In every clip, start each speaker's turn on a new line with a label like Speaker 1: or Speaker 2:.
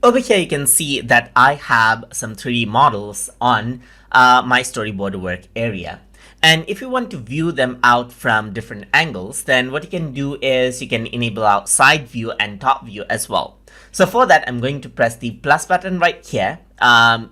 Speaker 1: over here you can see that I have some 3D models on my storyboard work area. And if you want to view them out from different angles, then what you can do is you can enable out side view and top view as well. So for that, I'm going to press the plus button right here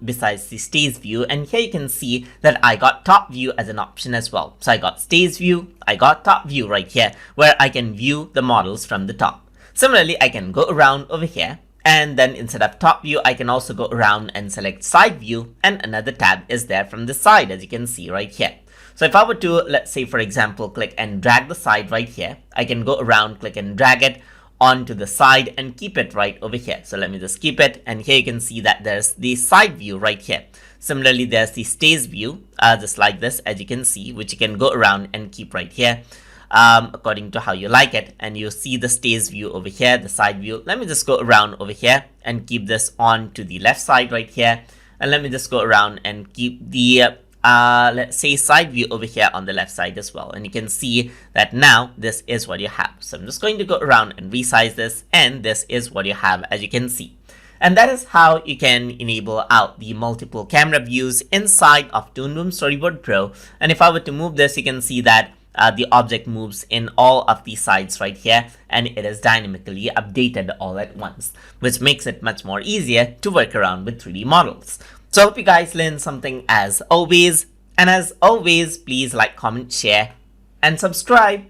Speaker 1: besides the stage view, and here you can see that I got top view as an option as well. So I got stage view, I got top view right here where I can view the models from the top. Similarly, I can go around over here, and then instead of top view, I can also go around and select side view, and another tab is there from the side, as you can see right here. So if I were to, let's say for example, click and drag the side right here, I can go around, click and drag it onto the side and keep it right over here. So let me just keep it, and here you can see that there's the side view right here. Similarly, there's the stage view, just like this, as you can see, which you can go around and keep right here according to how you like it. And you see the stage view over here, the side view. Let me just go around over here and keep this on to the left side right here, and let me just go around and keep the let's say side view over here on the left side as well. And you can see that now this is what you have. So I'm just going to go around and resize this, and this is what you have, as you can see. And that is how you can enable out the multiple camera views inside of Toon Boom Storyboard Pro. And if I were to move this, you can see that the object moves in all of the sides right here, and it is dynamically updated all at once, which makes it much more easier to work around with 3D models. So I hope you guys learned something as always, and as always, please like, comment, share, and subscribe.